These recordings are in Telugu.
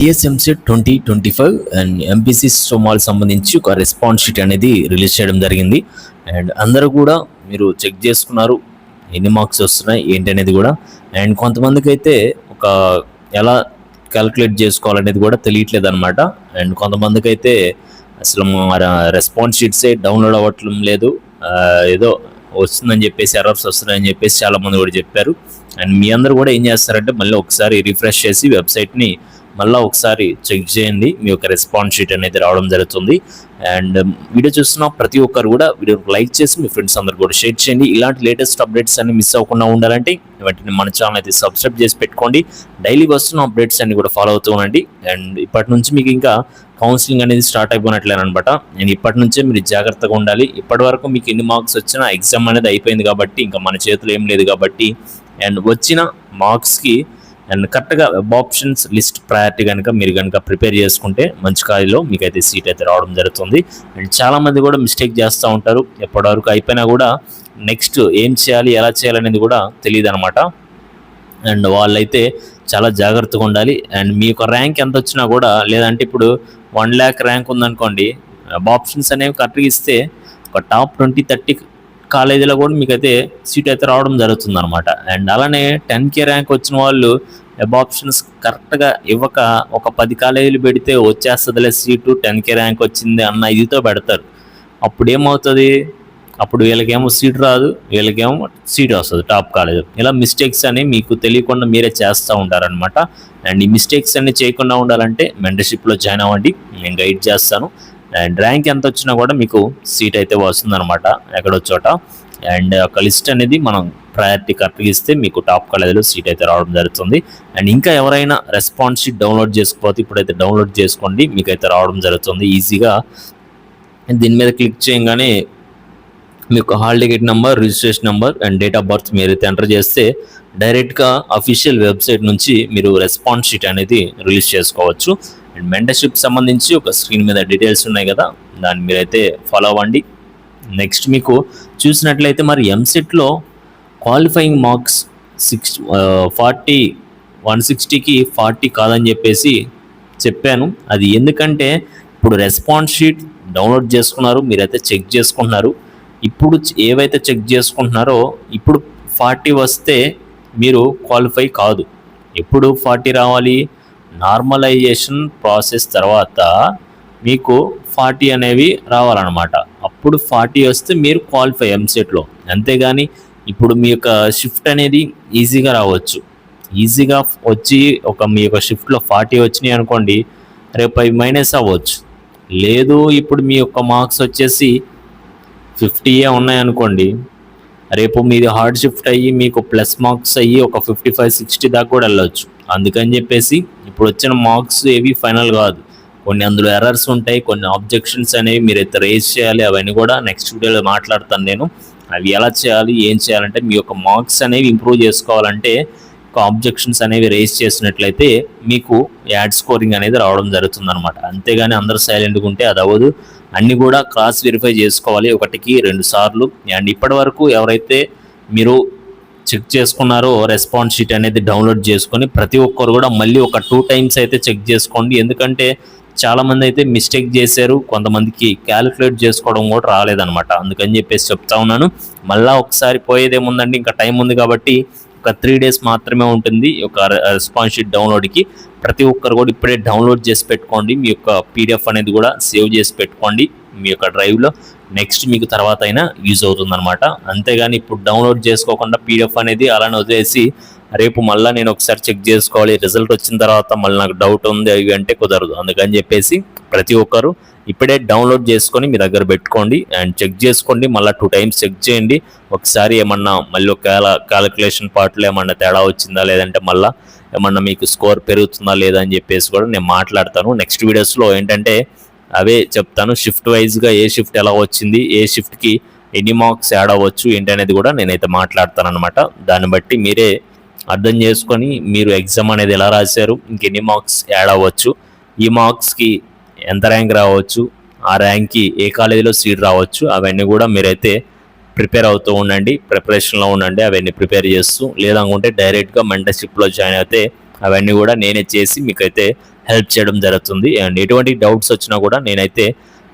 టీఎస్ఎంసీ 2025 అండ్ ఎంపీసీ సోమాల్ సంబంధించి ఒక రెస్పాన్స్ షీట్ అనేది రిలీజ్ చేయడం జరిగింది. అండ్ అందరూ కూడా మీరు చెక్ చేసుకున్నారు ఎన్ని మార్క్స్ వస్తున్నాయి ఏంటి అనేది కూడా. అండ్ కొంతమందికి అయితే ఒక ఎలా క్యాలిక్యులేట్ చేసుకోవాలనేది కూడా తెలియట్లేదు అనమాట. అండ్ కొంతమందికి అయితే అసలు మన రెస్పాన్స్ షీట్సే డౌన్లోడ్ అవ్వట్లం లేదు, ఏదో వస్తుందని చెప్పేసి ఎర్రర్స్ వస్తున్నాయని చెప్పేసి చాలామంది కూడా చెప్పారు. అండ్ మీ అందరూ కూడా ఏం చేస్తారంటే మళ్ళీ ఒకసారి రిఫ్రెష్ చేసి వెబ్సైట్ని మళ్ళీ ఒకసారి చెక్ చేయండి, మీ యొక్క రెస్పాన్స్ షీట్ అనేది రావడం జరుగుతుంది. అండ్ వీడియో చూస్తున్న ప్రతి ఒక్కరు కూడా వీడియోకి లైక్ చేసి మీ ఫ్రెండ్స్ అందరు కూడా షేర్ చేయండి. ఇలాంటి లేటెస్ట్ అప్డేట్స్ అన్ని మిస్ అవ్వకుండా ఉండాలంటే వెంటనే మన ఛానల్ అయితే సబ్స్క్రైబ్ చేసి పెట్టుకోండి. డైలీ వస్తున్న అప్డేట్స్ అన్ని కూడా ఫాలో అవుతూ ఉండండి. అండ్ ఇప్పటి నుంచి మీకు ఇంకా కౌన్సిలింగ్ అనేది స్టార్ట్ అయిపోయినట్లేనమాట. నేను ఇప్పటి నుంచే మీరు జాగ్రత్తగా ఉండాలి. ఇప్పటి వరకు మీకు ఎన్ని మార్క్స్ వచ్చినా ఎగ్జామ్ అనేది అయిపోయింది కాబట్టి ఇంకా మన చేతిలో ఏం లేదు కాబట్టి, అండ్ వచ్చిన మార్క్స్కి అండ్ కరెక్ట్గా వెబ్ ఆప్షన్స్ లిస్ట్ ప్రయారిటీ కనుక మీరు కనుక ప్రిపేర్ చేసుకుంటే మంచి కాలేజీలో మీకైతే సీట్ అయితే రావడం జరుగుతుంది. అండ్ చాలామంది కూడా మిస్టేక్ చేస్తూ ఉంటారు, ఎప్పటివరకు అయిపోయినా కూడా నెక్స్ట్ ఏం చేయాలి ఎలా చేయాలనేది కూడా తెలియదు అనమాట. అండ్ వాళ్ళైతే చాలా జాగ్రత్తగా ఉండాలి. అండ్ మీ యొక్క ర్యాంక్ ఎంత వచ్చినా కూడా, లేదంటే ఇప్పుడు 1 lakh ర్యాంక్ ఉందనుకోండి, వెబ్ ఆప్షన్స్ అనేవి కరెక్ట్గా ఇస్తే ఒక టాప్ 20-30 కాలేజీలో కూడా మీకైతే సీట్ అయితే రావడం జరుగుతుంది అనమాట. అండ్ అలానే 10K ర్యాంక్ వచ్చిన వాళ్ళు వెబ్ ఆప్షన్స్ కరెక్ట్గా ఇవ్వక ఒక 10 కాలేజీలు పెడితే వచ్చేస్తుందిలే సీటు, 10K ర్యాంక్ వచ్చింది అన్న ఇదితో పెడతారు. అప్పుడు ఏమవుతుంది, అప్పుడు వీళ్ళకేమో సీట్ రాదు, వీళ్ళకేమో సీట్ వస్తుంది టాప్ కాలేజ్. ఇలా మిస్టేక్స్ అని మీకు తెలియకుండా మీరే చేస్తూ ఉంటారనమాట. అండ్ ఈ మిస్టేక్స్ అన్ని చేయకుండా ఉండాలంటే మెంటర్షిప్లో జాయిన్ అవ్వండి, నేను గైడ్ చేస్తాను. అండ్ ర్యాంక్ ఎంత వచ్చినా కూడా మీకు సీట్ అయితే వస్తుందన్నమాట ఎక్కడో చోట. అండ్ ఒక లిస్ట్ అనేది మనం ప్రయారిటీ కరెక్ట్గా ఇస్తే మీకు టాప్ కాలేజీలో సీట్ అయితే రావడం జరుగుతుంది. అండ్ ఇంకా ఎవరైనా రెస్పాన్స్ షీట్ డౌన్లోడ్ చేసుకోకపోతే ఇప్పుడైతే డౌన్లోడ్ చేసుకోండి, మీకైతే రావడం జరుగుతుంది ఈజీగా. దీని మీద క్లిక్ చేయగానే మీకు hall ticket number, registration number and date of birth మీరైతే ఎంటర్ చేస్తే డైరెక్ట్గా అఫీషియల్ వెబ్సైట్ నుంచి మీరు రెస్పాన్స్ షీట్ అనేది రిలీజ్ చేసుకోవచ్చు. అండ్ మెంటర్షిప్ సంబంధించి ఒక స్క్రీన్ మీద డీటెయిల్స్ ఉన్నాయి కదా, దాన్ని మీరైతే ఫాలో అవ్వండి. నెక్స్ట్ మీకు చూసినట్లయితే మరి ఎంసెట్లో క్వాలిఫైయింగ్ మార్క్స్ 160కి 40 కాదని చెప్పేసి చెప్పాను. అది ఎందుకంటే ఇప్పుడు రెస్పాన్స్ షీట్ డౌన్లోడ్ చేసుకున్నారు, మీరైతే చెక్ చేసుకుంటున్నారు. ఇప్పుడు ఏవైతే చెక్ చేసుకుంటున్నారో ఇప్పుడు 40 వస్తే మీరు క్వాలిఫై కాదు. ఎప్పుడు 40 రావాలి, నార్మలైజేషన్ ప్రాసెస్ తర్వాత మీకు 40 అనేవి రావాలన్నమాట. అప్పుడు 40 వస్తే మీరు క్వాలిఫై ఎంసెట్లో. అంతేగాని ఇప్పుడు మీ యొక్క షిఫ్ట్ అనేది ఈజీగా రావచ్చు, ఈజీగా వచ్చి మీ యొక్క షిఫ్ట్లో 40 వచ్చినాయి అనుకోండి, రేపు అవి మైనస్ అవ్వచ్చు. లేదు ఇప్పుడు మీ యొక్క మార్క్స్ వచ్చేసి 50 ఉన్నాయనుకోండి, రేపు మీది హార్డ్ షిఫ్ట్ అయ్యి మీకు ప్లస్ మార్క్స్ అయ్యి ఒక 55-60 దాకా కూడా వెళ్ళవచ్చు. అందుకని చెప్పేసి ఇప్పుడు వచ్చిన మార్క్స్ ఏవి ఫైనల్ కాదు, కొన్ని అందులో ఎర్రర్స్ ఉంటాయి, కొన్ని ఆబ్జెక్షన్స్ అనేవి మీరైతే రేజ్ చేయాలి. అవన్నీ కూడా నెక్స్ట్ వీడియోలో మాట్లాడతాను నేను. అవి ఎలా చేయాలి ఏం చేయాలంటే మీ యొక్క మార్క్స్ అనేవి ఇంప్రూవ్ చేసుకోవాలంటే ఆబ్జెక్షన్స్ అనేవి రేజ్ చేసినట్లయితే మీకు యాడ్ స్కోరింగ్ అనేది రావడం జరుగుతుంది అనమాట. అంతేగాని అందరూ సైలెంట్గా ఉంటే అది అవ్వదు. అన్నీ కూడా క్రాస్ వెరిఫై చేసుకోవాలి 1-2 సార్లు. అండ్ ఇప్పటి వరకు ఎవరైతే మీరు చెక్ చేసుకున్నారో రెస్పాన్స్ షీట్ అనేది డౌన్లోడ్ చేసుకొని ప్రతి ఒక్కరు కూడా మళ్ళీ ఒక 2 times అయితే చెక్ చేసుకోండి. ఎందుకంటే చాలామంది అయితే మిస్టేక్ చేశారు, కొంతమందికి క్యాలిక్యులేట్ చేసుకోవడం కూడా రాలేదనమాట. అందుకని చెప్పేసి చెప్తా ఉన్నాను. మళ్ళీ ఒకసారి పోయేదేముందండి, ఇంకా టైం ఉంది కాబట్టి ఒక 3 days మాత్రమే ఉంటుంది ఒక రెస్పాన్స్ షీట్ డౌన్లోడ్కి. ప్రతి ఒక్కరు కూడా ఇప్పుడే డౌన్లోడ్ చేసి పెట్టుకోండి, మీ యొక్క PDF అనేది కూడా సేవ్ చేసి పెట్టుకోండి మీ యొక్క డ్రైవ్లో. నెక్స్ట్ మీకు తర్వాత అయినా యూజ్ అవుతుందన్నమాట. అంతేగాని ఇప్పుడు డౌన్లోడ్ చేసుకోకుండా PDF అనేది అలానే వదిలేసి రేపు మళ్ళీ నేను ఒకసారి చెక్ చేసుకోవాలి, రిజల్ట్ వచ్చిన తర్వాత మళ్ళీ నాకు డౌట్ ఉంది అవి అంటే కుదరదు. అందుకని చెప్పేసి ప్రతి ఒక్కరు ఇప్పుడే డౌన్లోడ్ చేసుకొని మీ దగ్గర పెట్టుకోండి అండ్ చెక్ చేసుకోండి. మళ్ళీ 2 times చెక్ చేయండి. ఒకసారి ఏమన్నా మళ్ళీ క్యాలిక్యులేషన్ పార్ట్లో ఏమన్నా తేడా వచ్చిందా, లేదంటే మళ్ళీ ఏమన్నా మీకు స్కోర్ పెరుగుతుందా లేదా అని చెప్పేసి కూడా నేను మాట్లాడతాను నెక్స్ట్ వీడియోస్లో. ఏంటంటే అవే చెప్తాను, షిఫ్ట్ వైజ్గా ఏ షిఫ్ట్ ఎలా వచ్చింది, ఏ షిఫ్ట్కి ఎన్ని మార్క్స్ యాడ్ అవ్వచ్చు ఏంటి అనేది కూడా నేనైతే మాట్లాడతాను అనమాట. దాన్ని బట్టి మీరే అర్థం చేసుకొని మీరు ఎగ్జామ్ అనేది ఎలా రాశారు, ఇంకెన్ని మార్క్స్ యాడ్ అవ్వచ్చు, ఈ మార్క్స్కి ఎంత ర్యాంక్ రావచ్చు, ఆ ర్యాంక్కి ఏ కాలేజీలో సీట్ రావచ్చు, అవన్నీ కూడా మీరైతే ప్రిపేర్ అవుతూ ఉండండి, ప్రిపరేషన్లో ఉండండి. అవన్నీ ప్రిపేర్ చేస్తూ లేదనుకుంటే డైరెక్ట్గా మెంటర్షిప్లో జాయిన్ అయితే అవన్నీ కూడా నేనే చేసి మీకైతే హెల్ప్ చేయడం జరుగుతుంది. అండ్ ఎటువంటి డౌట్స్ వచ్చినా కూడా నేనైతే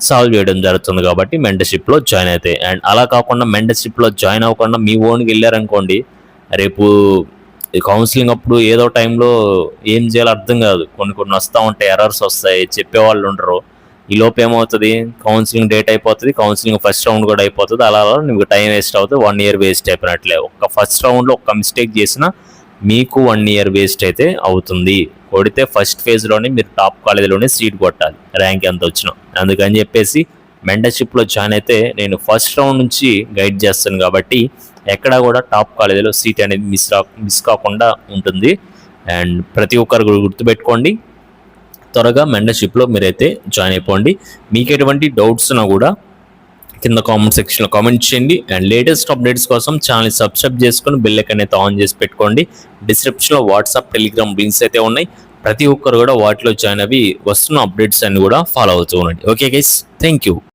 సాల్వ్ చేయడం జరుగుతుంది కాబట్టి మెంటర్షిప్లో జాయిన్ అయితే. అండ్ అలా కాకుండా మెంటర్షిప్లో జాయిన్ అవ్వకుండా మీ ఓన్కి వెళ్ళారనుకోండి, రేపు ఈ కౌన్సిలింగ్ అప్పుడు ఏదో టైంలో ఏం చేయాలో అర్థం కాదు. కొన్ని కొన్ని వస్తూ ఉంటాయి, ఎర్రర్స్ వస్తాయి, చెప్పేవాళ్ళు ఉండరు. ఈ లోపు ఏమవుతుంది, కౌన్సిలింగ్ డేట్ అయిపోతుంది, కౌన్సిలింగ్ ఫస్ట్ రౌండ్ కూడా అయిపోతుంది. అలా అలా మీకు టైం వేస్ట్ అవుతుంది, 1 year వేస్ట్ అయిపోయినట్లే. ఒక్క ఫస్ట్ రౌండ్లో ఒక్క మిస్టేక్ చేసినా మీకు 1 year వేస్ట్ అయితే అవుతుంది. కొడితే ఫస్ట్ ఫేజ్లోనే మీరు టాప్ కాలేజీలోనే సీట్ కొట్టాలి, ర్యాంక్ ఎంత వచ్చినా. అందుకని చెప్పేసి మెంటర్షిప్లో జాయిన్ అయితే నేను ఫస్ట్ రౌండ్ నుంచి గైడ్ చేస్తాను కాబట్టి ఎక్కడా కూడా టాప్ కాలేజీలో సీట్ అనేది మిస్ కాకుండా ఉంటుంది. అండ్ ప్రతి ఒక్కరు గుర్తుపెట్టుకోండి, త్వరగా మెంటర్షిప్లో మీరైతే జాయిన్ అయిపోండి. మీకు ఎటువంటి డౌట్స్ ఉన్నా కూడా కింద కామెంట్ సెక్షన్లో కామెంట్ చేయండి. అండ్ లేటెస్ట్ అప్డేట్స్ కోసం ఛానల్ సబ్స్క్రైబ్ చేసుకొని బెల్ ఐకాన్ అయితే ఆన్ చేసి పెట్టుకోండి. డిస్క్రిప్షన్లో వాట్సాప్, టెలిగ్రామ్ లింక్స్ అయితే ఉన్నాయి. ప్రతి ఒక్కరు కూడా వాటిలో జాయిన్ అవి వస్తున్న అప్డేట్స్ అన్ని కూడా ఫాలో అవుతూ ఉండండి. Okay guys, thank you.